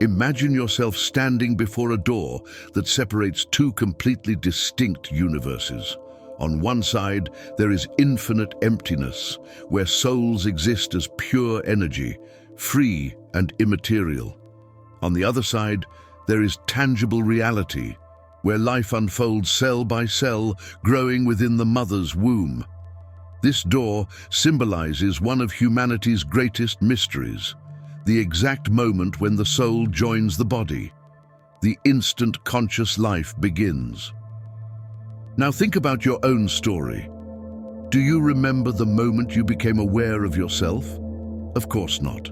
Imagine yourself standing before a door that separates two completely distinct universes. On one side, there is infinite emptiness, where souls exist as pure energy, free and immaterial. On the other side, there is tangible reality, where life unfolds cell by cell, growing within the mother's womb. This door symbolizes one of humanity's greatest mysteries, the exact moment when the soul joins the body. The instant conscious life begins. Now think about your own story. Do you remember the moment you became aware of yourself? Of course not.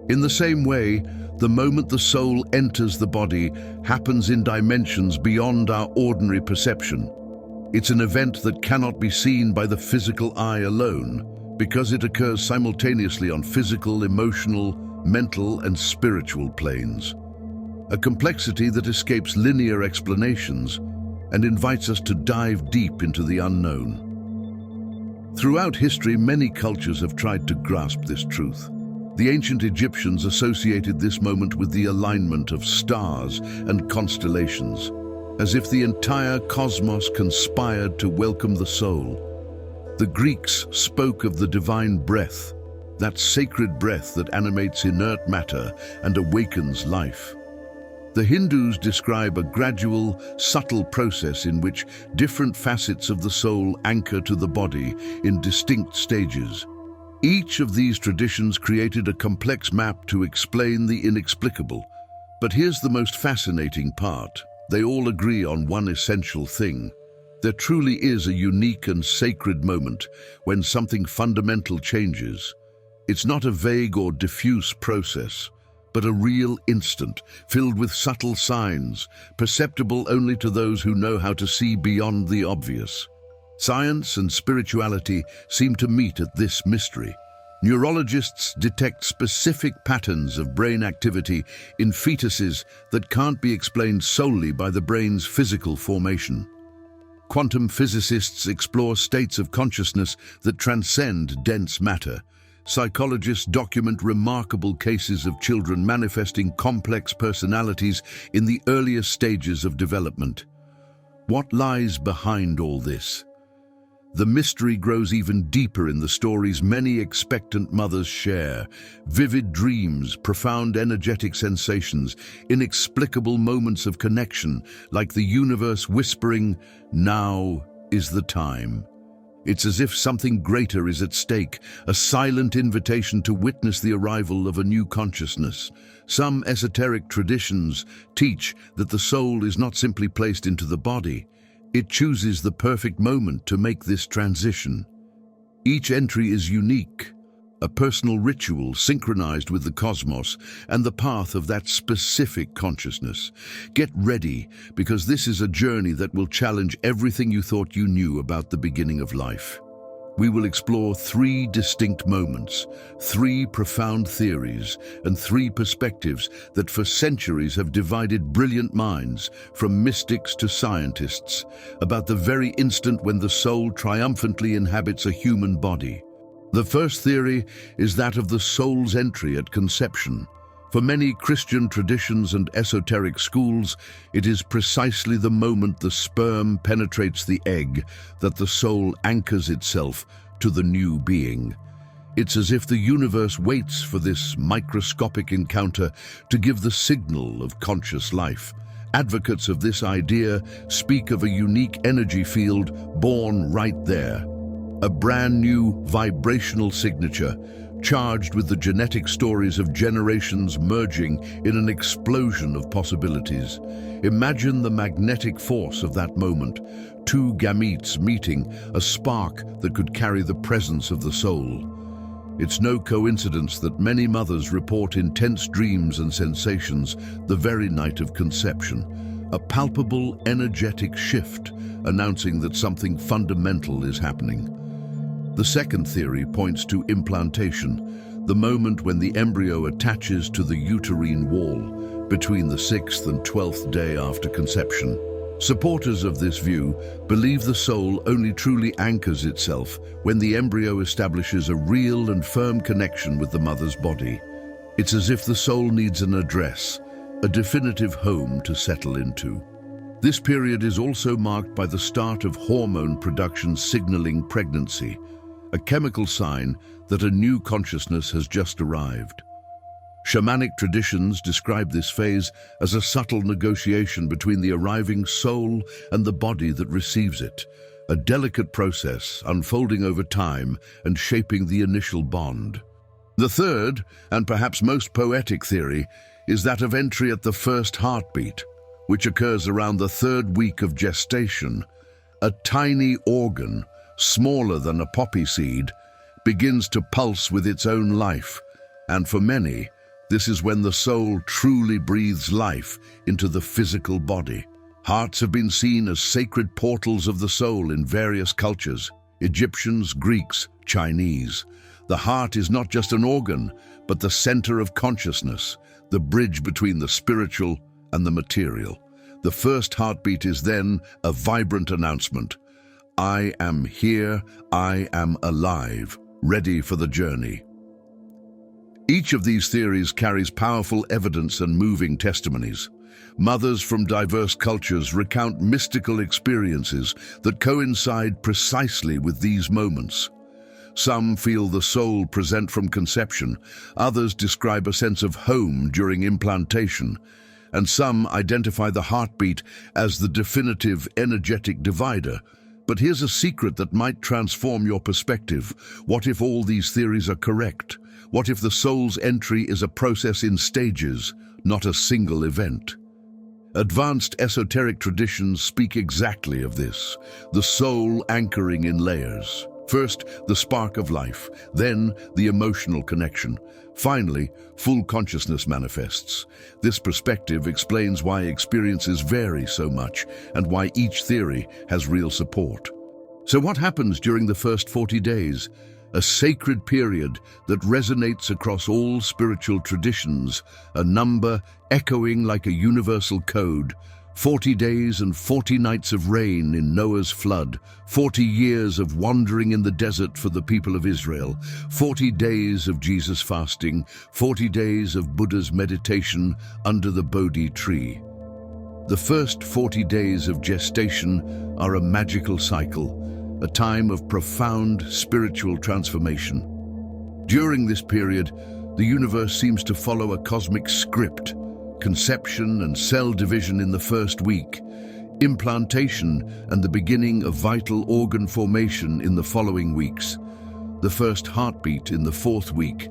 In the same way, the moment the soul enters the body happens in dimensions beyond our ordinary perception. It's an event that cannot be seen by the physical eye alone, because it occurs simultaneously on physical, emotional, mental, and spiritual planes. A complexity that escapes linear explanations and invites us to dive deep into the unknown. Throughout history, many cultures have tried to grasp this truth. The ancient Egyptians associated this moment with the alignment of stars and constellations, as if the entire cosmos conspired to welcome the soul. The Greeks spoke of the divine breath, that sacred breath that animates inert matter and awakens life. The Hindus describe a gradual, subtle process in which different facets of the soul anchor to the body in distinct stages. Each of these traditions created a complex map to explain the inexplicable. But here's the most fascinating part. They all agree on one essential thing. There truly is a unique and sacred moment when something fundamental changes. It's not a vague or diffuse process, but a real instant, filled with subtle signs, perceptible only to those who know how to see beyond the obvious. Science and spirituality seem to meet at this mystery. Neurologists detect specific patterns of brain activity in fetuses that can't be explained solely by the brain's physical formation. Quantum physicists explore states of consciousness that transcend dense matter. Psychologists document remarkable cases of children manifesting complex personalities in the earliest stages of development. What lies behind all this? The mystery grows even deeper in the stories many expectant mothers share. Vivid dreams, profound energetic sensations, inexplicable moments of connection, like the universe whispering, "Now is the time." It's as if something greater is at stake, a silent invitation to witness the arrival of a new consciousness. Some esoteric traditions teach that the soul is not simply placed into the body. It chooses the perfect moment to make this transition. Each entry is unique, a personal ritual synchronized with the cosmos and the path of that specific consciousness. Get ready, because this is a journey that will challenge everything you thought you knew about the beginning of life. We will explore 3 distinct moments, 3 profound theories, and 3 perspectives that for centuries have divided brilliant minds, from mystics to scientists, about the very instant when the soul triumphantly inhabits a human body. The first theory is that of the soul's entry at conception. For many Christian traditions and esoteric schools, it is precisely the moment the sperm penetrates the egg that the soul anchors itself to the new being. It's as if the universe waits for this microscopic encounter to give the signal of conscious life. Advocates of this idea speak of a unique energy field born right there. A brand new vibrational signature, charged with the genetic stories of generations merging in an explosion of possibilities. Imagine the magnetic force of that moment, 2 gametes meeting, a spark that could carry the presence of the soul. It's no coincidence that many mothers report intense dreams and sensations the very night of conception, a palpable energetic shift announcing that something fundamental is happening. The second theory points to implantation, the moment when the embryo attaches to the uterine wall between the 6th and 12th day after conception. Supporters of this view believe the soul only truly anchors itself when the embryo establishes a real and firm connection with the mother's body. It's as if the soul needs an address, a definitive home to settle into. This period is also marked by the start of hormone production signaling pregnancy, a chemical sign that a new consciousness has just arrived. Shamanic traditions describe this phase as a subtle negotiation between the arriving soul and the body that receives it, a delicate process unfolding over time and shaping the initial bond. The third, and perhaps most poetic theory, is that of entry at the first heartbeat, which occurs around the third week of gestation. A tiny organ, smaller than a poppy seed, begins to pulse with its own life, and for many, this is when the soul truly breathes life into the physical body. Hearts have been seen as sacred portals of the soul in various cultures: Egyptians, Greeks, Chinese. The heart is not just an organ, but the center of consciousness, the bridge between the spiritual and the material. The first heartbeat is then a vibrant announcement: I am here, I am alive, ready for the journey. Each of these theories carries powerful evidence and moving testimonies. Mothers from diverse cultures recount mystical experiences that coincide precisely with these moments. Some feel the soul present from conception, others describe a sense of home during implantation, and some identify the heartbeat as the definitive energetic divider. But here's a secret that might transform your perspective. What if all these theories are correct? What if the soul's entry is a process in stages, not a single event? Advanced esoteric traditions speak exactly of this, the soul anchoring in layers. First, the spark of life, then the emotional connection. Finally, full consciousness manifests. This perspective explains why experiences vary so much and why each theory has real support. So what happens during the first 40 days? A sacred period that resonates across all spiritual traditions, a number echoing like a universal code. 40 days and 40 nights of rain in Noah's flood, 40 years of wandering in the desert for the people of Israel, 40 days of Jesus fasting, 40 days of Buddha's meditation under the Bodhi tree. The first 40 days of gestation are a magical cycle, a time of profound spiritual transformation. During this period, the universe seems to follow a cosmic script: conception and cell division in the first week, implantation and the beginning of vital organ formation in the following weeks, the first heartbeat in the fourth week.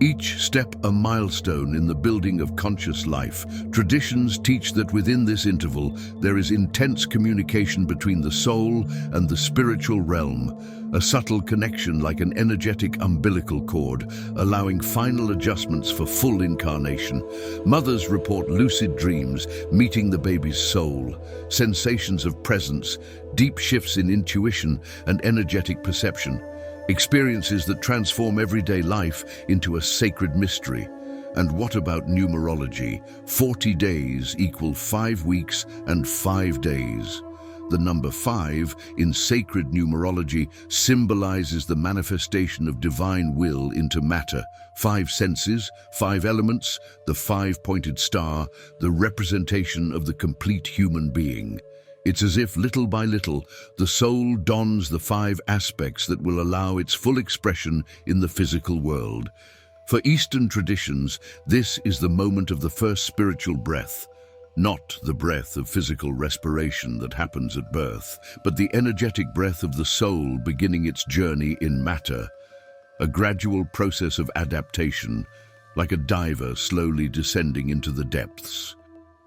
Each step a milestone in the building of conscious life. Traditions teach that within this interval there is intense communication between the soul and the spiritual realm, a subtle connection like an energetic umbilical cord, allowing final adjustments for full incarnation. Mothers report lucid dreams, meeting the baby's soul, sensations of presence, deep shifts in intuition and energetic perception. Experiences that transform everyday life into a sacred mystery. And what about numerology? 40 days equal 5 weeks and 5 days. The number 5 in sacred numerology symbolizes the manifestation of divine will into matter. 5 senses, 5 elements, the 5-pointed star, the representation of the complete human being. It's as if, little by little, the soul dons the 5 aspects that will allow its full expression in the physical world. For Eastern traditions, this is the moment of the first spiritual breath, not the breath of physical respiration that happens at birth, but the energetic breath of the soul beginning its journey in matter, a gradual process of adaptation, like a diver slowly descending into the depths.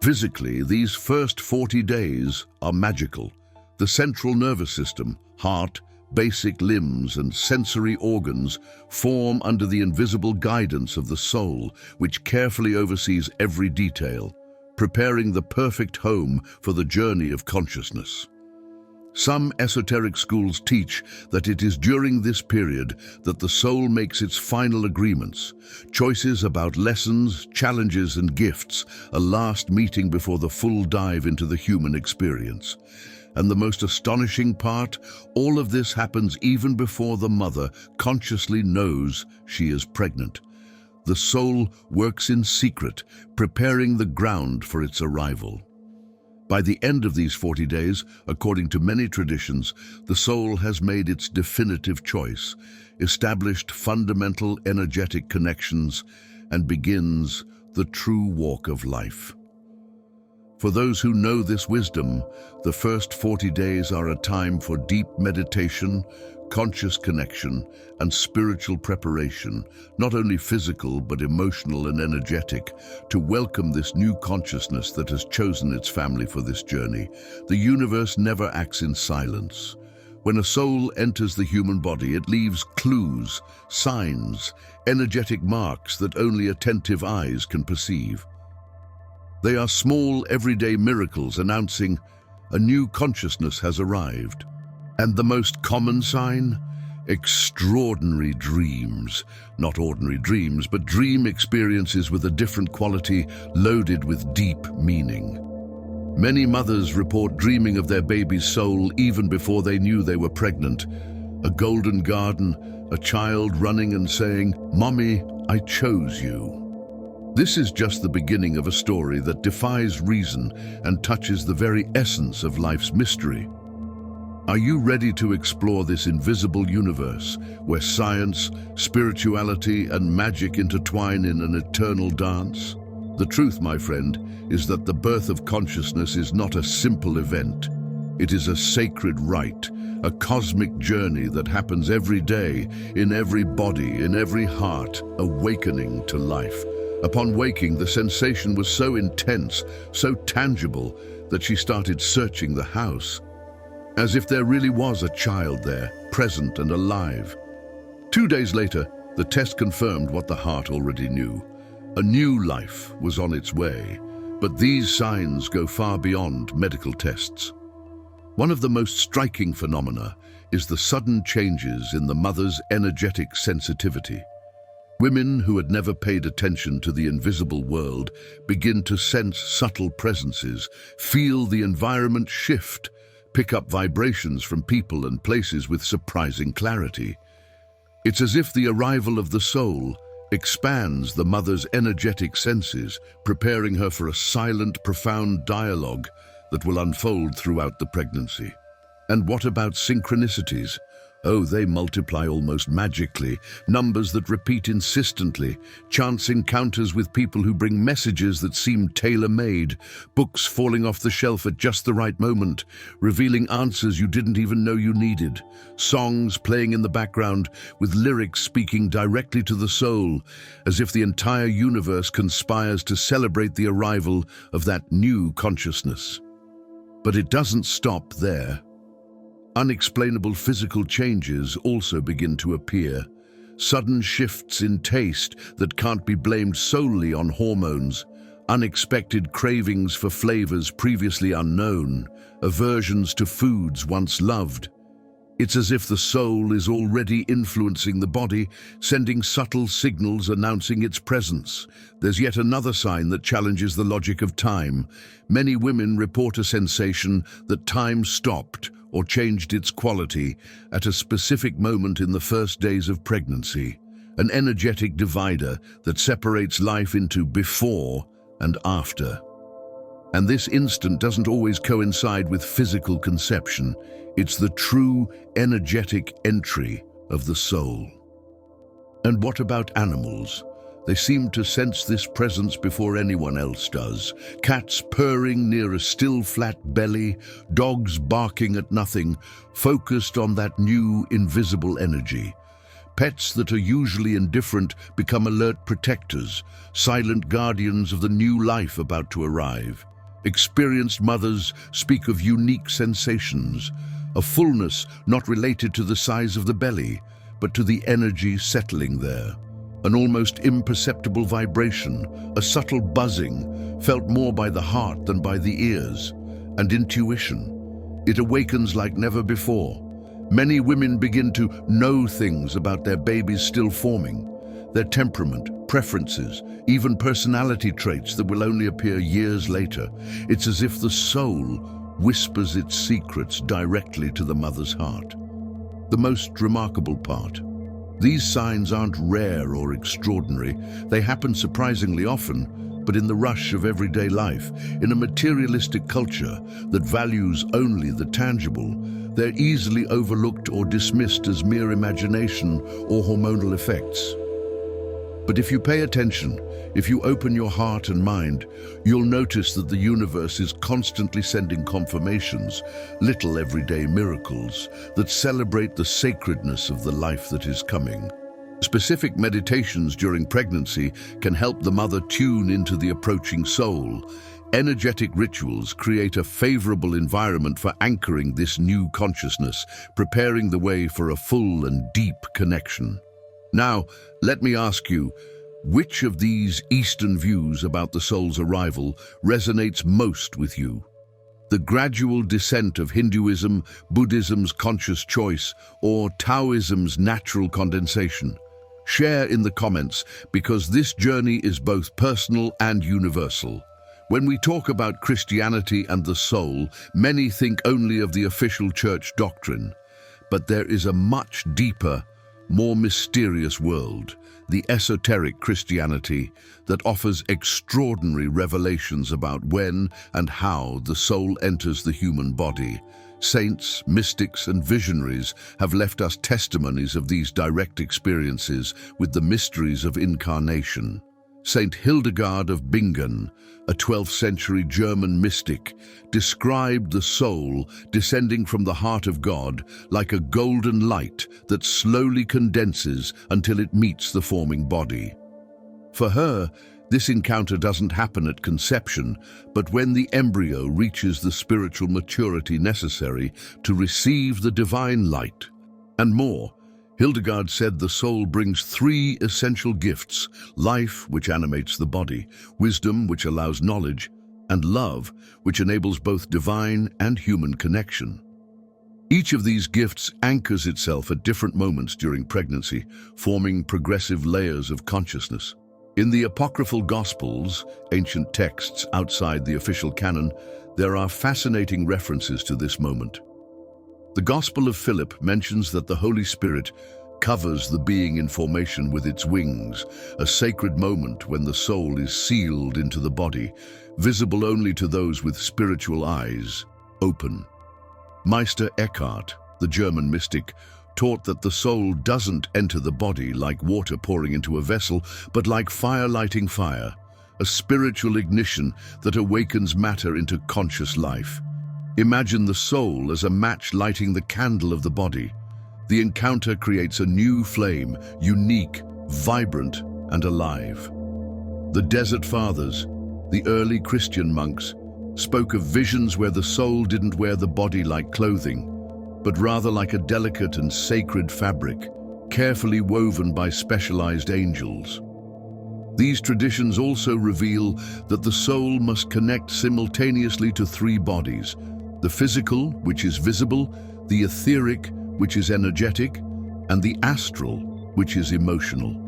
Physically, these first 40 days are magical. The central nervous system, heart, basic limbs and sensory organs form under the invisible guidance of the soul, which carefully oversees every detail, preparing the perfect home for the journey of consciousness. Some esoteric schools teach that it is during this period that the soul makes its final agreements, choices about lessons, challenges and gifts, a last meeting before the full dive into the human experience. And the most astonishing part, all of this happens even before the mother consciously knows she is pregnant. the soul works in secret, preparing the ground for its arrival. By the end of these 40 days, according to many traditions, the soul has made its definitive choice, established fundamental energetic connections, and begins the true walk of life. For those who know this wisdom, the first 40 days are a time for deep meditation, conscious connection, and spiritual preparation, not only physical but emotional and energetic, to welcome this new consciousness that has chosen its family for this journey. The universe never acts in silence. When a soul enters the human body, it leaves clues, signs, energetic marks that only attentive eyes can perceive. They are small, everyday miracles announcing a new consciousness has arrived. And the most common sign? Extraordinary dreams. Not ordinary dreams, but dream experiences with a different quality, loaded with deep meaning. Many mothers report dreaming of their baby's soul even before they knew they were pregnant. A golden garden, a child running and saying, "Mommy, I chose you." This is just the beginning of a story that defies reason and touches the very essence of life's mystery. Are you ready to explore this invisible universe where science, spirituality, and magic intertwine in an eternal dance? The truth, my friend, is that the birth of consciousness is not a simple event. It is a sacred rite, a cosmic journey that happens every day, in every body, in every heart, awakening to life. Upon waking, the sensation was so intense, so tangible, that she started searching the house, as if there really was a child there, present and alive. 2 days later, the test confirmed what the heart already knew. A new life was on its way, but these signs go far beyond medical tests. One of the most striking phenomena is the sudden changes in the mother's energetic sensitivity. Women who had never paid attention to the invisible world begin to sense subtle presences, feel the environment shift, pick up vibrations from people and places with surprising clarity. It's as if the arrival of the soul expands the mother's energetic senses, preparing her for a silent, profound dialogue that will unfold throughout the pregnancy. And what about synchronicities? Oh, they multiply almost magically, numbers that repeat insistently, chance encounters with people who bring messages that seem tailor-made, books falling off the shelf at just the right moment, revealing answers you didn't even know you needed, songs playing in the background with lyrics speaking directly to the soul, as if the entire universe conspires to celebrate the arrival of that new consciousness. But it doesn't stop there. Unexplainable physical changes also begin to appear. Sudden shifts in taste that can't be blamed solely on hormones. Unexpected cravings for flavors previously unknown. Aversions to foods once loved. It's as if the soul is already influencing the body, sending subtle signals announcing its presence. There's yet another sign that challenges the logic of time. Many women report a sensation that time stopped or changed its quality at a specific moment in the first days of pregnancy, an energetic divider that separates life into before and after. And this instant doesn't always coincide with physical conception. It's the true energetic entry of the soul. And what about animals? They seem to sense this presence before anyone else does. Cats purring near a still flat belly, dogs barking at nothing, focused on that new invisible energy. Pets that are usually indifferent become alert protectors, silent guardians of the new life about to arrive. Experienced mothers speak of unique sensations, a fullness not related to the size of the belly, but to the energy settling there. An almost imperceptible vibration, a subtle buzzing, felt more by the heart than by the ears, and intuition. It awakens like never before. Many women begin to know things about their babies still forming, their temperament, preferences, even personality traits that will only appear years later. It's as if the soul whispers its secrets directly to the mother's heart. The most remarkable part: These signs aren't rare or extraordinary. They happen surprisingly often, but in the rush of everyday life, in a materialistic culture that values only the tangible, they're easily overlooked or dismissed as mere imagination or hormonal effects. But if you pay attention, if you open your heart and mind, you'll notice that the universe is constantly sending confirmations, little everyday miracles, that celebrate the sacredness of the life that is coming. Specific meditations during pregnancy can help the mother tune into the approaching soul. Energetic rituals create a favorable environment for anchoring this new consciousness, preparing the way for a full and deep connection. Now, let me ask you, which of these Eastern views about the soul's arrival resonates most with you? The gradual descent of Hinduism, Buddhism's conscious choice, or Taoism's natural condensation? Share in the comments, because this journey is both personal and universal. When we talk about Christianity and the soul, many think only of the official church doctrine. But there is a much deeper, more mysterious world, the esoteric Christianity, that offers extraordinary revelations about when and how the soul enters the human body. Saints, mystics, and visionaries have left us testimonies of these direct experiences with the mysteries of incarnation. Saint Hildegard of Bingen, a 12th century German mystic, described the soul descending from the heart of God like a golden light that slowly condenses until it meets the forming body. For her, this encounter doesn't happen at conception, but when the embryo reaches the spiritual maturity necessary to receive the divine light. And more, Hildegard said the soul brings three essential gifts: life, which animates the body; wisdom, which allows knowledge; and love, which enables both divine and human connection. Each of these gifts anchors itself at different moments during pregnancy, forming progressive layers of consciousness. In the apocryphal Gospels, ancient texts outside the official canon, there are fascinating references to this moment. The Gospel of Philip mentions that the Holy Spirit covers the being in formation with its wings, a sacred moment when the soul is sealed into the body, visible only to those with spiritual eyes open. Meister Eckhart, the German mystic, taught that the soul doesn't enter the body like water pouring into a vessel, but like fire lighting fire, a spiritual ignition that awakens matter into conscious life. Imagine the soul as a match lighting the candle of the body. The encounter creates a new flame, unique, vibrant, and alive. The Desert Fathers, the early Christian monks, spoke of visions where the soul didn't wear the body like clothing, but rather like a delicate and sacred fabric, carefully woven by specialized angels. These traditions also reveal that the soul must connect simultaneously to three bodies: the physical, which is visible; the etheric, which is energetic; and the astral, which is emotional.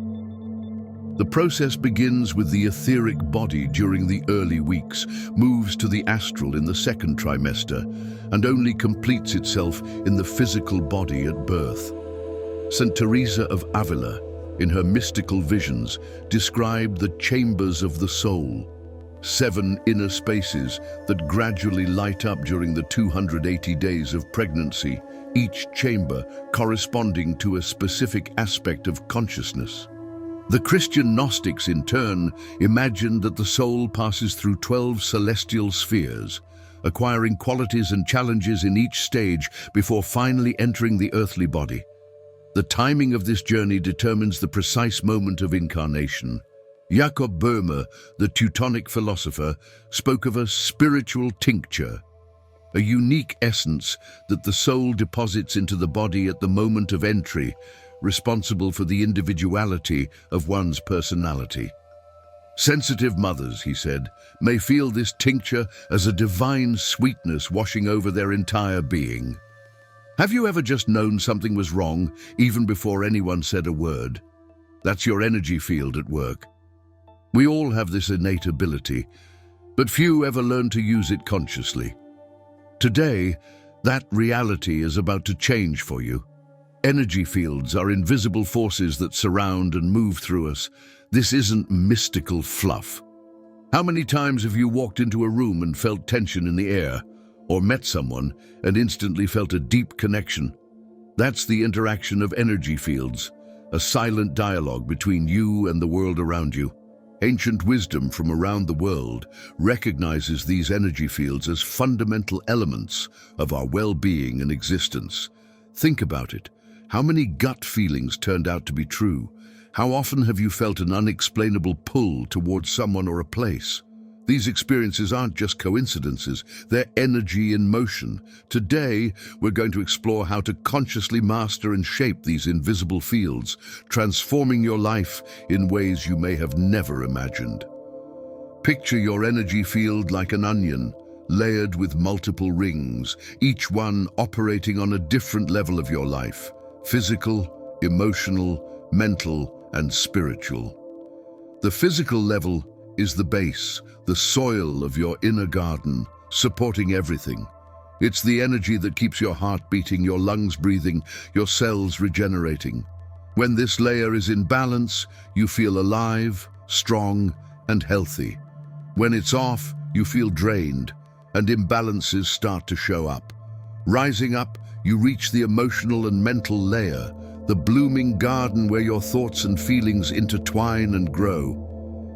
The process begins with the etheric body during the early weeks, moves to the astral in the second trimester, and only completes itself in the physical body at birth. St. Teresa of Avila, in her mystical visions, described the chambers of the soul, 7 inner spaces that gradually light up during the 280 days of pregnancy, each chamber corresponding to a specific aspect of consciousness. The Christian Gnostics, in turn, imagined that the soul passes through 12 celestial spheres, acquiring qualities and challenges in each stage before finally entering the earthly body. The timing of this journey determines the precise moment of incarnation. Jakob Böhme, the Teutonic philosopher, spoke of a spiritual tincture, a unique essence that the soul deposits into the body at the moment of entry, responsible for the individuality of one's personality. Sensitive mothers, he said, may feel this tincture as a divine sweetness washing over their entire being. Have you ever just known something was wrong, even before anyone said a word? That's your energy field at work. We all have this innate ability, but few ever learn to use it consciously. Today, that reality is about to change for you. Energy fields are invisible forces that surround and move through us. This isn't mystical fluff. How many times have you walked into a room and felt tension in the air, or met someone and instantly felt a deep connection? That's the interaction of energy fields, a silent dialogue between you and the world around you. Ancient wisdom from around the world recognizes these energy fields as fundamental elements of our well-being and existence. Think about it. How many gut feelings turned out to be true? How often have you felt an unexplainable pull towards someone or a place? These experiences aren't just coincidences, they're energy in motion. Today, we're going to explore how to consciously master and shape these invisible fields, transforming your life in ways you may have never imagined. Picture your energy field like an onion, layered with multiple rings, each one operating on a different level of your life: physical, emotional, mental, and spiritual. The physical level is the base, the soil of your inner garden, supporting everything. It's the energy that keeps your heart beating, your lungs breathing, your cells regenerating. When this layer is in balance, you feel alive, strong, and healthy. When it's off, you feel drained, and imbalances start to show up. Rising up, you reach the emotional and mental layer, the blooming garden where your thoughts and feelings intertwine and grow.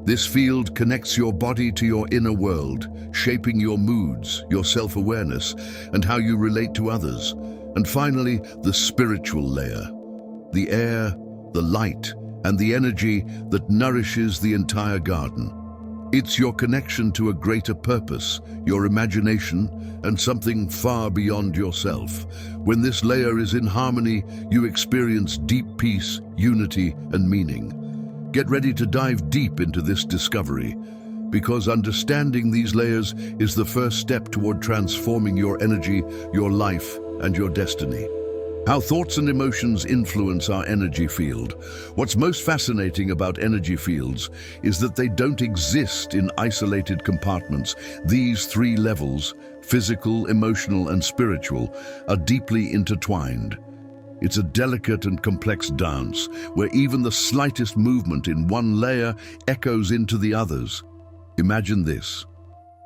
This field connects your body to your inner world, shaping your moods, your self-awareness, and how you relate to others. And finally, the spiritual layer, the air, the light, and the energy that nourishes the entire garden. It's your connection to a greater purpose, your imagination, and something far beyond yourself. When this layer is in harmony, you experience deep peace, unity, and meaning. Get ready to dive deep into this discovery, because understanding these layers is the first step toward transforming your energy, your life, and your destiny. How thoughts and emotions influence our energy field. What's most fascinating about energy fields is that they don't exist in isolated compartments. These three levels, physical, emotional, and spiritual, are deeply intertwined. It's a delicate and complex dance where even the slightest movement in one layer echoes into the others. Imagine this.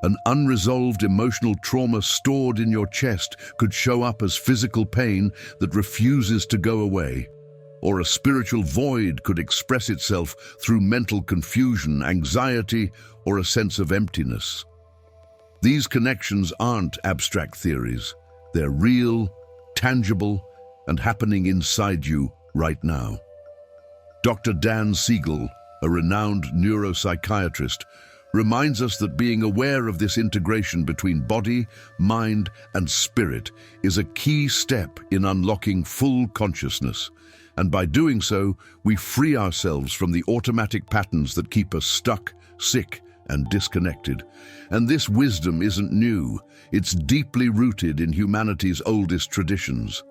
An unresolved emotional trauma stored in your chest could show up as physical pain that refuses to go away. Or a spiritual void could express itself through mental confusion, anxiety, or a sense of emptiness. These connections aren't abstract theories. They're real, tangible, and happening inside you right now. Dr. Dan Siegel, a renowned neuropsychiatrist, reminds us that being aware of this integration between body, mind, and spirit is a key step in unlocking full consciousness. And by doing so, we free ourselves from the automatic patterns that keep us stuck, sick, and disconnected. And this wisdom isn't new. It's deeply rooted in humanity's oldest traditions.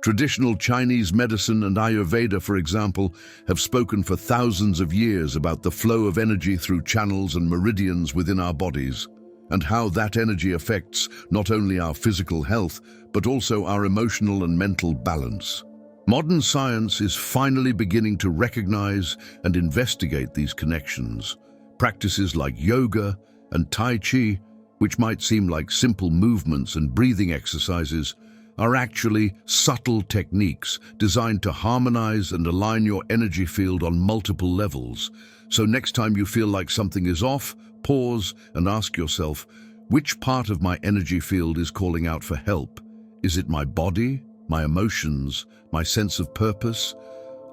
Traditional Chinese medicine and Ayurveda, for example, have spoken for thousands of years about the flow of energy through channels and meridians within our bodies, and how that energy affects not only our physical health, but also our emotional and mental balance. Modern science is finally beginning to recognize and investigate these connections. Practices like yoga and Tai Chi, which might seem like simple movements and breathing exercises, are actually subtle techniques designed to harmonize and align your energy field on multiple levels. So next time you feel like something is off, pause and ask yourself, which part of my energy field is calling out for help? Is it my body, my emotions, my sense of purpose?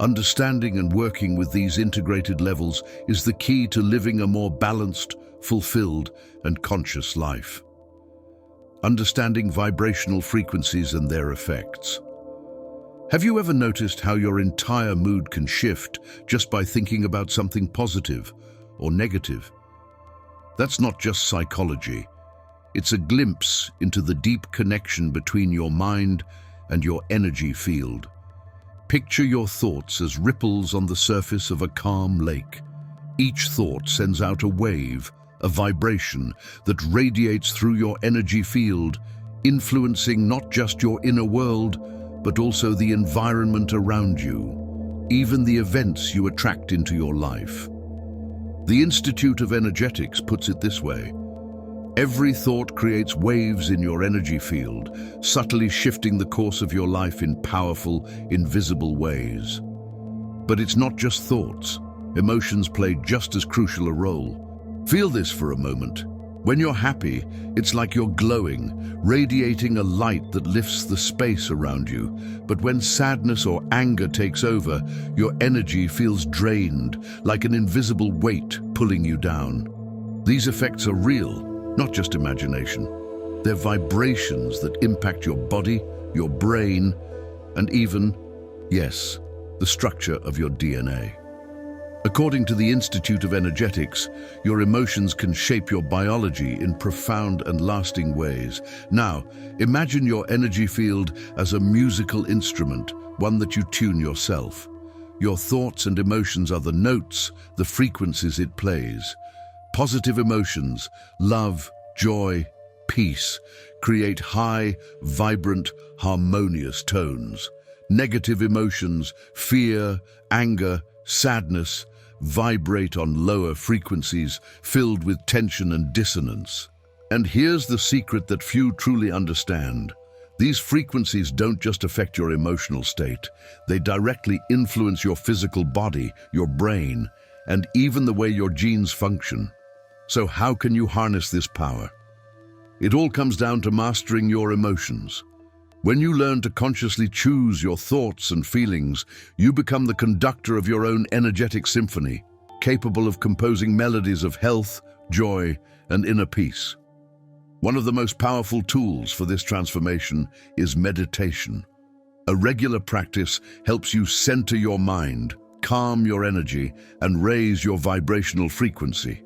Understanding and working with these integrated levels is the key to living a more balanced, fulfilled, and conscious life. Understanding vibrational frequencies and their effects. Have you ever noticed how your entire mood can shift just by thinking about something positive or negative? That's not just psychology. It's a glimpse into the deep connection between your mind and your energy field. Picture your thoughts as ripples on the surface of a calm lake. Each thought sends out a wave, a vibration that radiates through your energy field, influencing not just your inner world, but also the environment around you, even the events you attract into your life. The Institute of Energetics puts it this way: every thought creates waves in your energy field, subtly shifting the course of your life in powerful, invisible ways. But it's not just thoughts. Emotions play just as crucial a role. Feel this for a moment. When you're happy, it's like you're glowing, radiating a light that lifts the space around you. But when sadness or anger takes over, your energy feels drained, like an invisible weight pulling you down. These effects are real, not just imagination. They're vibrations that impact your body, your brain, and even, yes, the structure of your DNA. According to the Institute of Energetics, your emotions can shape your biology in profound and lasting ways. Now, imagine your energy field as a musical instrument, one that you tune yourself. Your thoughts and emotions are the notes, the frequencies it plays. Positive emotions, love, joy, peace, create high, vibrant, harmonious tones. Negative emotions, fear, anger, sadness, vibrate on lower frequencies filled with tension and dissonance. And here's the secret that few truly understand. These frequencies don't just affect your emotional state. They directly influence your physical body, your brain, and even the way your genes function. So how can you harness this power? It all comes down to mastering your emotions. When you learn to consciously choose your thoughts and feelings, you become the conductor of your own energetic symphony, capable of composing melodies of health, joy, and inner peace. One of the most powerful tools for this transformation is meditation. A regular practice helps you center your mind, calm your energy, and raise your vibrational frequency,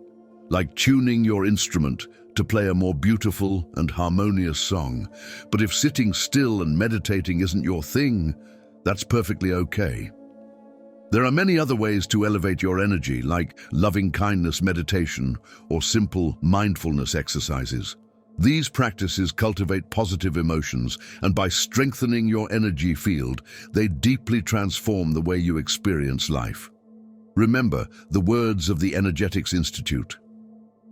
like tuning your instrument to play a more beautiful and harmonious song. But if sitting still and meditating isn't your thing, that's perfectly okay. There are many other ways to elevate your energy, like loving-kindness meditation or simple mindfulness exercises. These practices cultivate positive emotions, and by strengthening your energy field, they deeply transform the way you experience life. Remember the words of the Energetics Institute.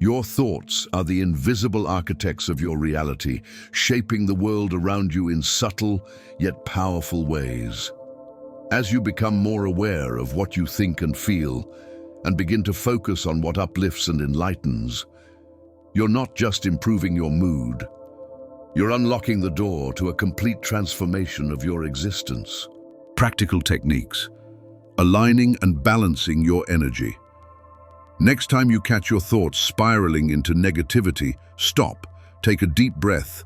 Your thoughts are the invisible architects of your reality, shaping the world around you in subtle yet powerful ways. As you become more aware of what you think and feel, and begin to focus on what uplifts and enlightens, you're not just improving your mood, you're unlocking the door to a complete transformation of your existence. Practical techniques: aligning and balancing your energy. Next time you catch your thoughts spiraling into negativity, stop, take a deep breath,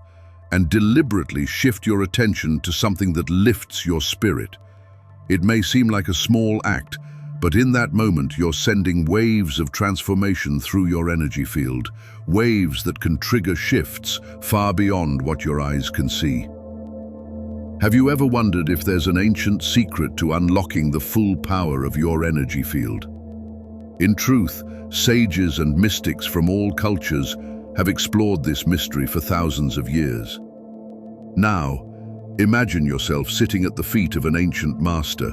and deliberately shift your attention to something that lifts your spirit. It may seem like a small act, but in that moment you're sending waves of transformation through your energy field, waves that can trigger shifts far beyond what your eyes can see. Have you ever wondered if there's an ancient secret to unlocking the full power of your energy field? In truth, sages and mystics from all cultures have explored this mystery for thousands of years. Now, imagine yourself sitting at the feet of an ancient master,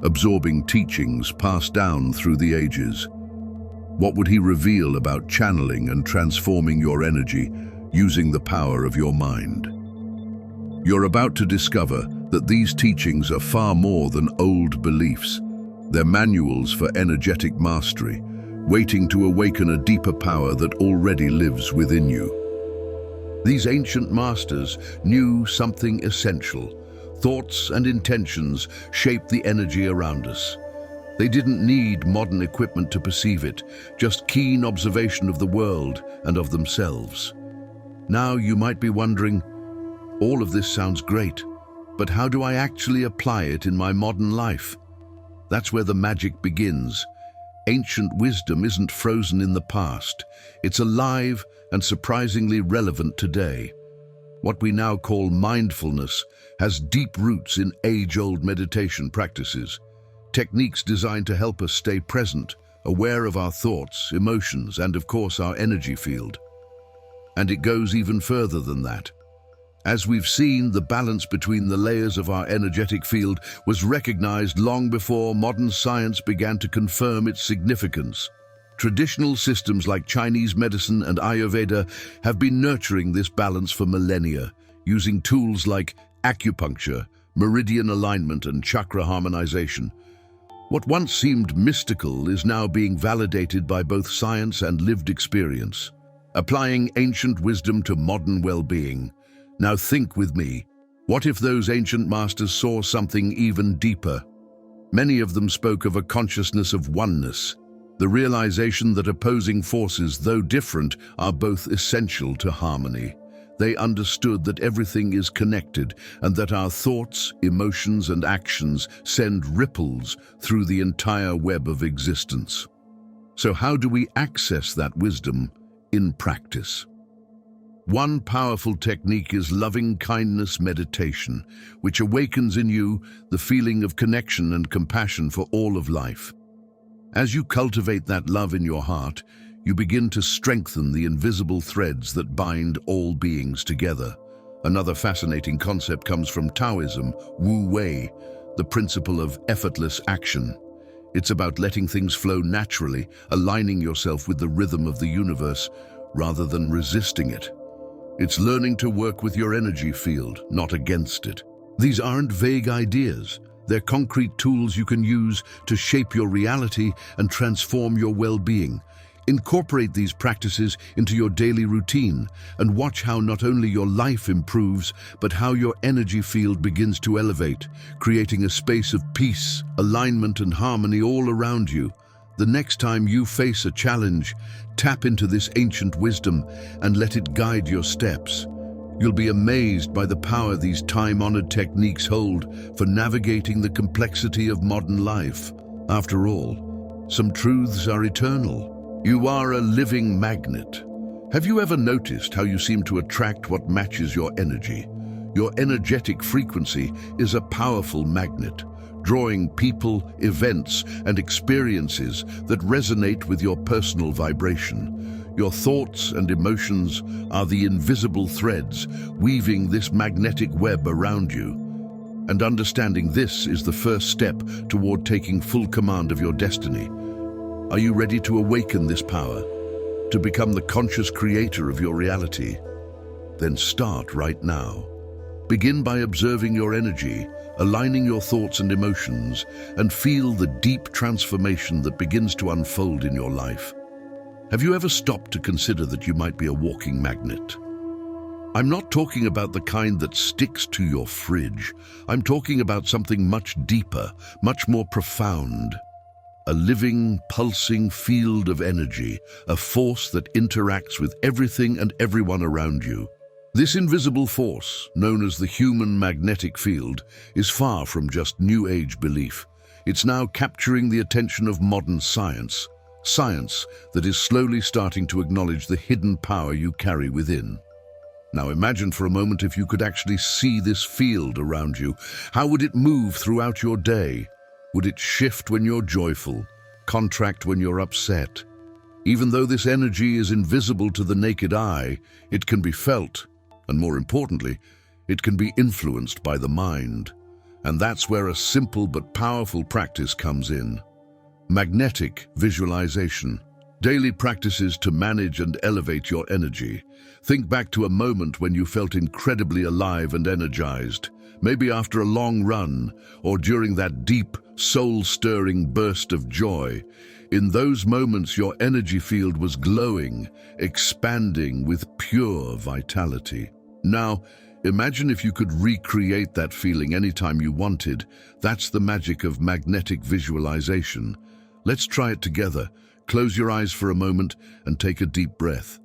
absorbing teachings passed down through the ages. What would he reveal about channeling and transforming your energy using the power of your mind? You're about to discover that these teachings are far more than old beliefs. They're manuals for energetic mastery, waiting to awaken a deeper power that already lives within you. These ancient masters knew something essential. Thoughts and intentions shape the energy around us. They didn't need modern equipment to perceive it, just keen observation of the world and of themselves. Now you might be wondering, all of this sounds great, but how do I actually apply it in my modern life? That's where the magic begins. Ancient wisdom isn't frozen in the past. It's alive and surprisingly relevant today. What we now call mindfulness has deep roots in age-old meditation practices, techniques designed to help us stay present, aware of our thoughts, emotions, and of course our energy field. And it goes even further than that. As we've seen, the balance between the layers of our energetic field was recognized long before modern science began to confirm its significance. Traditional systems like Chinese medicine and Ayurveda have been nurturing this balance for millennia, using tools like acupuncture, meridian alignment, and chakra harmonization. What once seemed mystical is now being validated by both science and lived experience, applying ancient wisdom to modern well-being. Now think with me, what if those ancient masters saw something even deeper? Many of them spoke of a consciousness of oneness, the realization that opposing forces, though different, are both essential to harmony. They understood that everything is connected and that our thoughts, emotions, and actions send ripples through the entire web of existence. So how do we access that wisdom in practice? One powerful technique is loving-kindness meditation, which awakens in you the feeling of connection and compassion for all of life. As you cultivate that love in your heart, you begin to strengthen the invisible threads that bind all beings together. Another fascinating concept comes from Taoism, Wu Wei, the principle of effortless action. It's about letting things flow naturally, aligning yourself with the rhythm of the universe rather than resisting it. It's learning to work with your energy field, not against it. These aren't vague ideas. They're concrete tools you can use to shape your reality and transform your well-being. Incorporate these practices into your daily routine and watch how not only your life improves, but how your energy field begins to elevate, creating a space of peace, alignment, and harmony all around you. The next time you face a challenge, tap into this ancient wisdom and let it guide your steps. You'll be amazed by the power these time-honored techniques hold for navigating the complexity of modern life. After all, some truths are eternal. You are a living magnet. Have you ever noticed how you seem to attract what matches your energy? Your energetic frequency is a powerful magnet, drawing people, events, and experiences that resonate with your personal vibration. Your thoughts and emotions are the invisible threads weaving this magnetic web around you. And understanding this is the first step toward taking full command of your destiny. Are you ready to awaken this power, to become the conscious creator of your reality? Then start right now. Begin by observing your energy, aligning your thoughts and emotions, and feel the deep transformation that begins to unfold in your life. Have you ever stopped to consider that you might be a walking magnet? I'm not talking about the kind that sticks to your fridge. I'm talking about something much deeper, much more profound. A living, pulsing field of energy, a force that interacts with everything and everyone around you. This invisible force, known as the human magnetic field, is far from just New Age belief. It's now capturing the attention of modern science. Science that is slowly starting to acknowledge the hidden power you carry within. Now imagine for a moment if you could actually see this field around you. How would it move throughout your day? Would it shift when you're joyful, contract when you're upset? Even though this energy is invisible to the naked eye, it can be felt, and more importantly, it can be influenced by the mind. And that's where a simple but powerful practice comes in. Magnetic visualization. Daily practices to manage and elevate your energy. Think back to a moment when you felt incredibly alive and energized, maybe after a long run or during that deep, soul-stirring burst of joy. In those moments, your energy field was glowing, expanding with pure vitality. Now, imagine if you could recreate that feeling anytime you wanted. That's the magic of magnetic visualization. Let's try it together. Close your eyes for a moment and take a deep breath.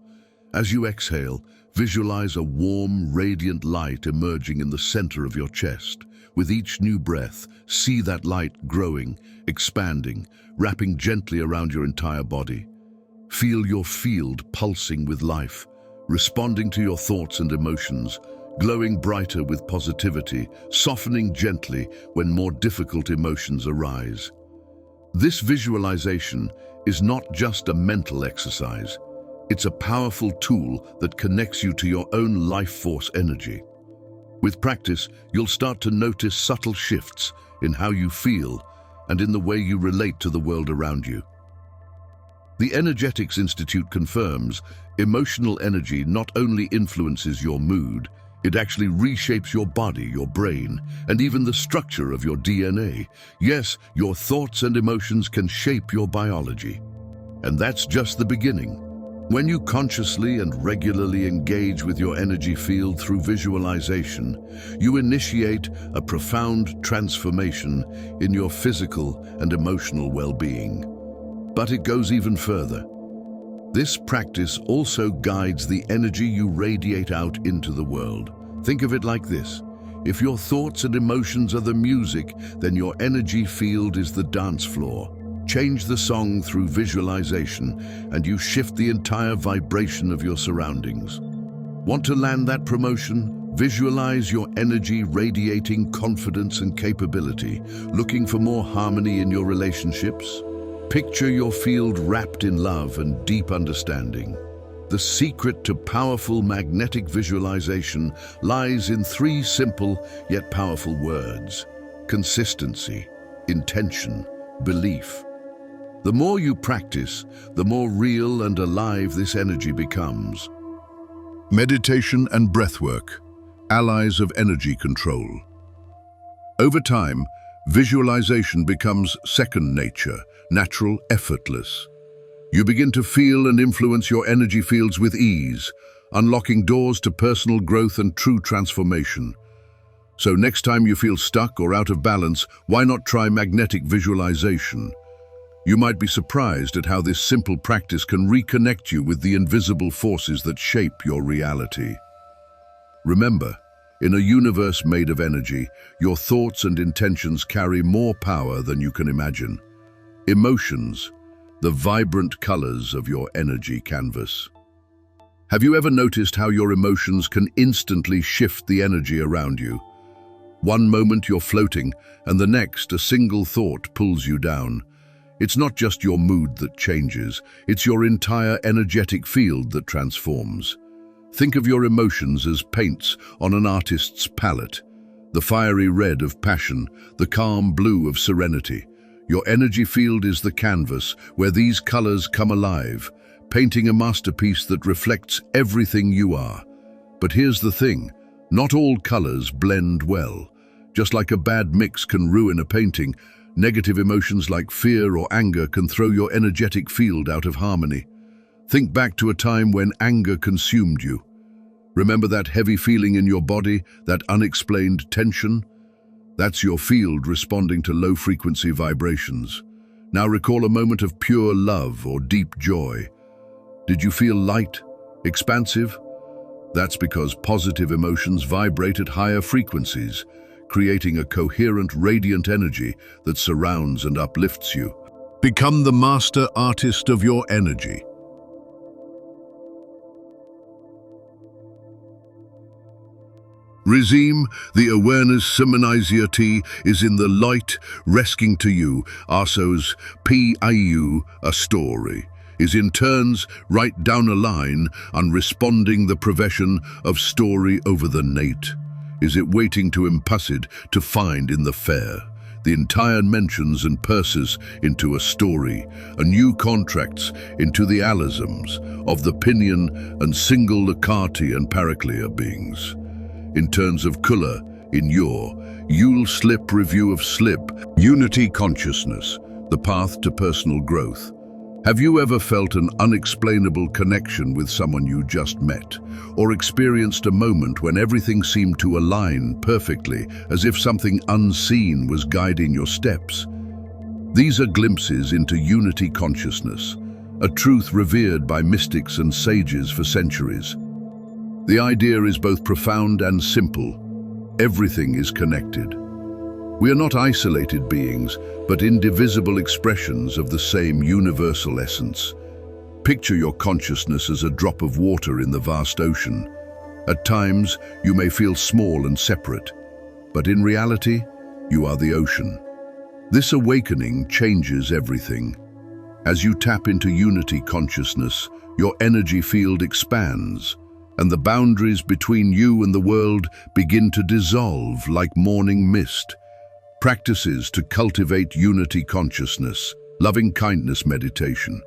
As you exhale, visualize a warm, radiant light emerging in the center of your chest. With each new breath, see that light growing, expanding, wrapping gently around your entire body. Feel your field pulsing with life, responding to your thoughts and emotions, glowing brighter with positivity, softening gently when more difficult emotions arise. This visualization is not just a mental exercise. It's a powerful tool that connects you to your own life force energy. With practice, you'll start to notice subtle shifts in how you feel and in the way you relate to the world around you. The Energetics Institute confirms emotional energy not only influences your mood, it actually reshapes your body, your brain, and even the structure of your DNA. Yes, your thoughts and emotions can shape your biology. And that's just the beginning. When you consciously and regularly engage with your energy field through visualization, you initiate a profound transformation in your physical and emotional well-being. But it goes even further. This practice also guides the energy you radiate out into the world. Think of it like this. If your thoughts and emotions are the music, then your energy field is the dance floor. Change the song through visualization, and you shift the entire vibration of your surroundings. Want to land that promotion? Visualize your energy radiating confidence and capability, looking for more harmony in your relationships? Picture your field wrapped in love and deep understanding. The secret to powerful magnetic visualization lies in three simple yet powerful words: consistency, intention, belief. The more you practice, the more real and alive this energy becomes. Meditation and breathwork, allies of energy control. Over time, visualization becomes second nature, natural, effortless. You begin to feel and influence your energy fields with ease, unlocking doors to personal growth and true transformation. So next time you feel stuck or out of balance, why not try magnetic visualization? You might be surprised at how this simple practice can reconnect you with the invisible forces that shape your reality. Remember, in a universe made of energy, your thoughts and intentions carry more power than you can imagine. Emotions, the vibrant colors of your energy canvas. Have you ever noticed how your emotions can instantly shift the energy around you? One moment you're floating, and the next a single thought pulls you down. It's not just your mood that changes, it's your entire energetic field that transforms. Think of your emotions as paints on an artist's palette. The fiery red of passion, the calm blue of serenity. Your energy field is the canvas where these colors come alive, painting a masterpiece that reflects everything you are. But here's the thing, not all colors blend well. Just like a bad mix can ruin a painting, negative emotions like fear or anger can throw your energetic field out of harmony. Think back to a time when anger consumed you. Remember that heavy feeling in your body, that unexplained tension? That's your field responding to low-frequency vibrations. Now recall a moment of pure love or deep joy. Did you feel light, expansive? That's because positive emotions vibrate at higher frequencies, creating a coherent, radiant energy that surrounds and uplifts you. Become the master artist of your energy. Regime, the awareness symbolizes is in the light, resting to you, Arsos, P.I.U., a story, is in turns right down a line, and responding the profession of story over the Nate. Is it waiting to impassid to find in the fair? The entire mentions and purses into a story, a new contracts into the alisms of the pinion and single Lakati and Paraclea beings. In terms of Kula, in your Yule Slip review of Slip, Unity Consciousness, the path to personal growth. Have you ever felt an unexplainable connection with someone you just met, or experienced a moment when everything seemed to align perfectly, as if something unseen was guiding your steps? These are glimpses into unity consciousness, a truth revered by mystics and sages for centuries. The idea is both profound and simple. Everything is connected. We are not isolated beings, but indivisible expressions of the same universal essence. Picture your consciousness as a drop of water in the vast ocean. At times, you may feel small and separate, but in reality, you are the ocean. This awakening changes everything. As you tap into unity consciousness, your energy field expands. and the boundaries between you and the world begin to dissolve like morning mist. Practices to cultivate unity consciousness, loving-kindness meditation.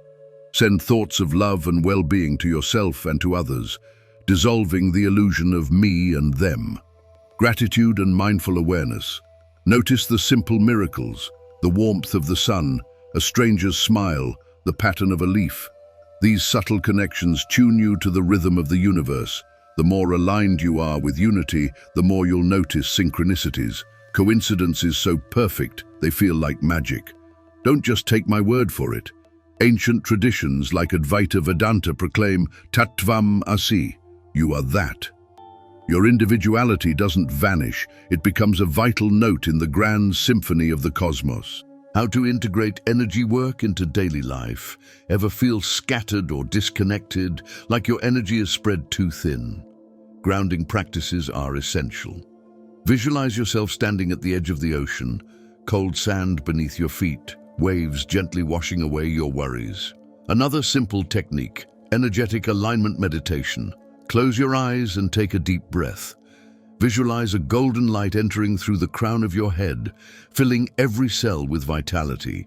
Send thoughts of love and well-being to yourself and to others, dissolving the illusion of me and them. Gratitude and mindful awareness. Notice the simple miracles, the warmth of the sun, a stranger's smile, the pattern of a leaf. These subtle connections tune you to the rhythm of the universe. The more aligned you are with unity, the more you'll notice synchronicities, coincidences so perfect they feel like magic. Don't just take my word for it. Ancient traditions like Advaita Vedanta proclaim Tattvam Asi, you are that. Your individuality doesn't vanish, it becomes a vital note in the grand symphony of the cosmos. How to integrate energy work into daily life? Ever feel scattered or disconnected, like your energy is spread too thin? Grounding practices are essential. Visualize yourself standing at the edge of the ocean, cold sand beneath your feet, waves gently washing away your worries. Another simple technique, energetic alignment meditation. Close your eyes and take a deep breath. Visualize a golden light entering through the crown of your head, filling every cell with vitality.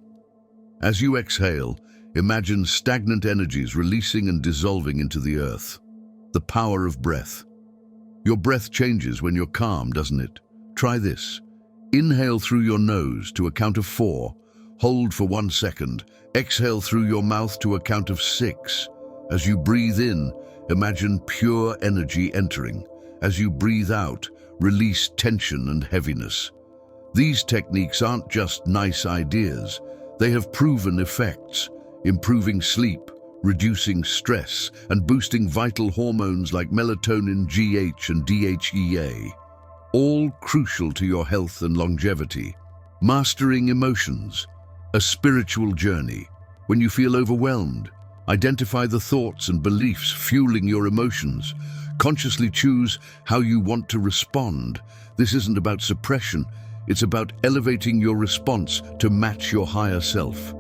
As you exhale, imagine stagnant energies releasing and dissolving into the earth. The power of breath. Your breath changes when you're calm, doesn't it? Try this. Inhale through your nose to a count of 4. Hold for 1 second. Exhale through your mouth to a count of 6. As you breathe in, imagine pure energy entering. As you breathe out, release tension and heaviness. These techniques aren't just nice ideas. They have proven effects, improving sleep, reducing stress, and boosting vital hormones like melatonin, GH, and DHEA, all crucial to your health and longevity. Mastering emotions, a spiritual journey. When you feel overwhelmed, identify the thoughts and beliefs fueling your emotions. Consciously choose how you want to respond. This isn't about suppression, it's about elevating your response to match your higher self.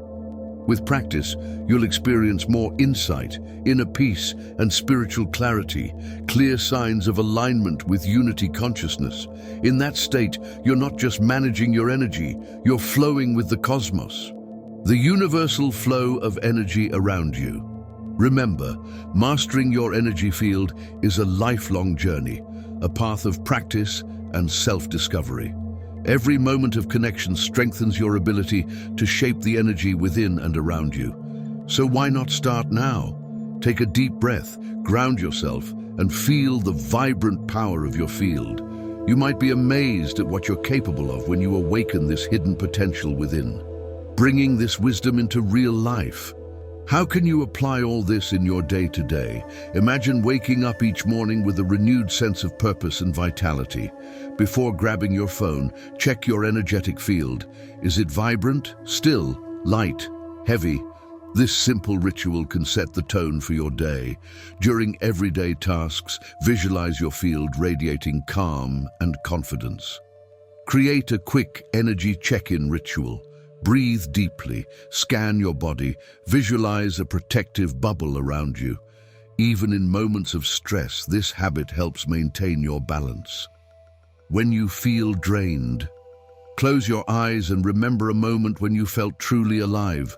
With practice, you'll experience more insight, inner peace, and spiritual clarity, clear signs of alignment with unity consciousness. In that state, you're not just managing your energy, you're flowing with the cosmos. The universal flow of energy around you. Remember, mastering your energy field is a lifelong journey, a path of practice and self-discovery. Every moment of connection strengthens your ability to shape the energy within and around you. So why not start now? Take a deep breath, ground yourself, and feel the vibrant power of your field. You might be amazed at what you're capable of when you awaken this hidden potential within. Bringing this wisdom into real life. How can you apply all this in your day-to-day? Imagine waking up each morning with a renewed sense of purpose and vitality. Before grabbing your phone, check your energetic field. Is it vibrant, still, light, heavy? This simple ritual can set the tone for your day. During everyday tasks, visualize your field radiating calm and confidence. Create a quick energy check-in ritual. Breathe deeply, scan your body, visualize a protective bubble around you. Even in moments of stress, this habit helps maintain your balance. When you feel drained, close your eyes and remember a moment when you felt truly alive.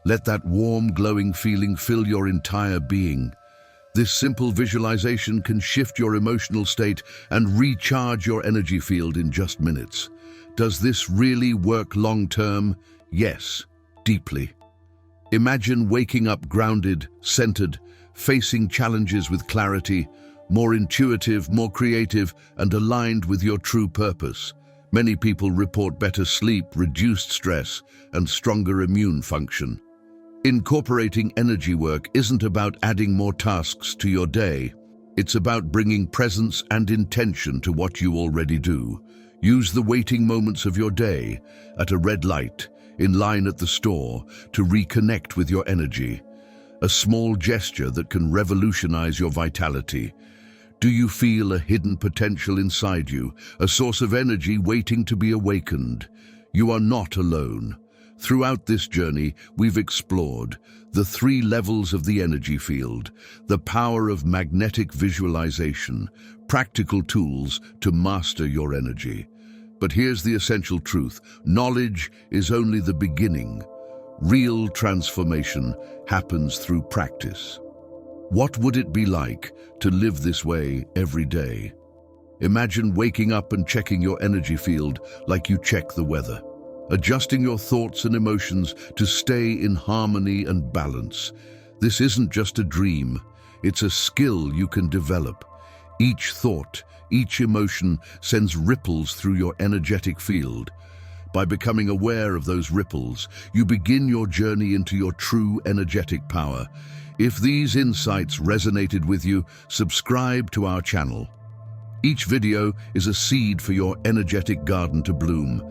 Let that warm, glowing feeling fill your entire being. This simple visualization can shift your emotional state and recharge your energy field in just minutes. Does this really work long-term? Yes, deeply. Imagine waking up grounded, centered, facing challenges with clarity, more intuitive, more creative, and aligned with your true purpose. Many people report better sleep, reduced stress, and stronger immune function. Incorporating energy work isn't about adding more tasks to your day. It's about bringing presence and intention to what you already do. Use the waiting moments of your day, at a red light, in line at the store, to reconnect with your energy. A small gesture that can revolutionize your vitality. Do you feel a hidden potential inside you, a source of energy waiting to be awakened? You are not alone. Throughout this journey, we've explored the 3 levels of the energy field, the power of magnetic visualization, practical tools to master your energy. But here's the essential truth: knowledge is only the beginning. Real transformation happens through practice. What would it be like to live this way every day? Imagine waking up and checking your energy field like you check the weather, adjusting your thoughts and emotions to stay in harmony and balance. This isn't just a dream, it's a skill you can develop. Each thought, each emotion sends ripples through your energetic field. By becoming aware of those ripples, you begin your journey into your true energetic power. If these insights resonated with you, subscribe to our channel. Each video is a seed for your energetic garden to bloom.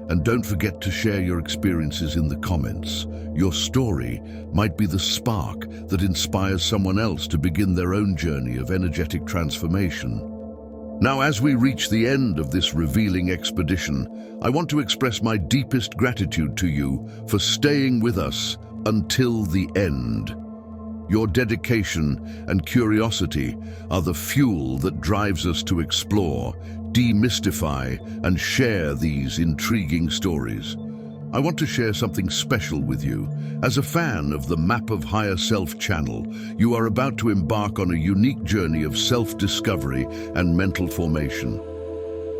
And don't forget to share your experiences in the comments. Your story might be the spark that inspires someone else to begin their own journey of energetic transformation. Now, as we reach the end of this revealing expedition, I want to express my deepest gratitude to you for staying with us until the end. Your dedication and curiosity are the fuel that drives us to explore, demystify, and share these intriguing stories. I want to share something special with you. As a fan of the Map of Higher Self channel, you are about to embark on a unique journey of self-discovery and mental formation.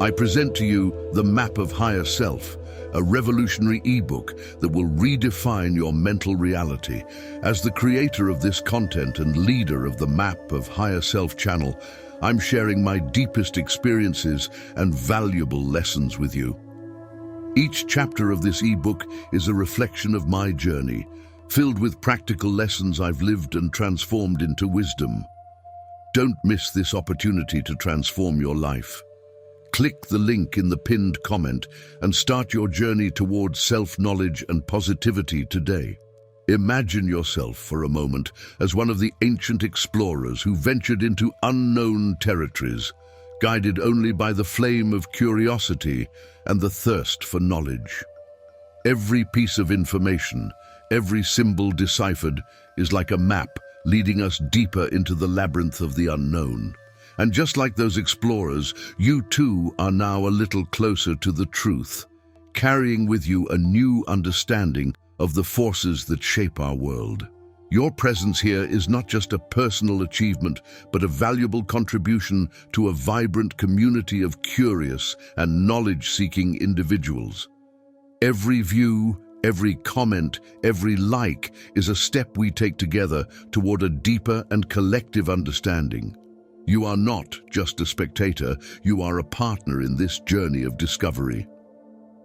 I present to you the Map of Higher Self, a revolutionary ebook that will redefine your mental reality. As the creator of this content and leader of the Map of Higher Self channel, I'm sharing my deepest experiences and valuable lessons with you. Each chapter of this ebook is a reflection of my journey, filled with practical lessons I've lived and transformed into wisdom. Don't miss this opportunity to transform your life. Click the link in the pinned comment and start your journey towards self-knowledge and positivity today. Imagine yourself for a moment as one of the ancient explorers who ventured into unknown territories, guided only by the flame of curiosity and the thirst for knowledge. Every piece of information, every symbol deciphered, is like a map leading us deeper into the labyrinth of the unknown. And just like those explorers, you too are now a little closer to the truth, carrying with you a new understanding of the forces that shape our world. Your presence here is not just a personal achievement, but a valuable contribution to a vibrant community of curious and knowledge-seeking individuals. Every view, every comment, every like is a step we take together toward a deeper and collective understanding. You are not just a spectator, you are a partner in this journey of discovery.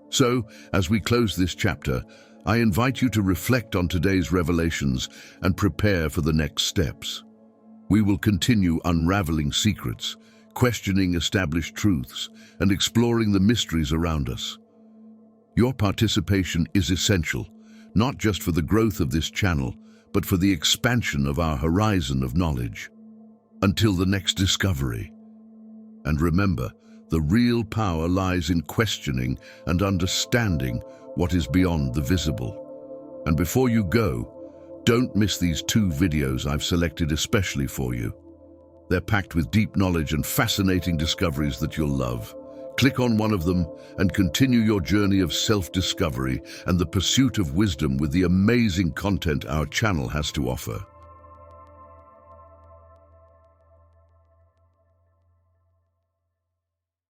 So, as we close this chapter, I invite you to reflect on today's revelations and prepare for the next steps. We will continue unraveling secrets, questioning established truths, and exploring the mysteries around us. Your participation is essential, not just for the growth of this channel, but for the expansion of our horizon of knowledge. Until the next discovery. And remember, the real power lies in questioning and understanding what is beyond the visible. And before you go, don't miss these 2 videos I've selected especially for you. They're packed with deep knowledge and fascinating discoveries that you'll love. Click on one of them and continue your journey of self-discovery and the pursuit of wisdom with the amazing content our channel has to offer.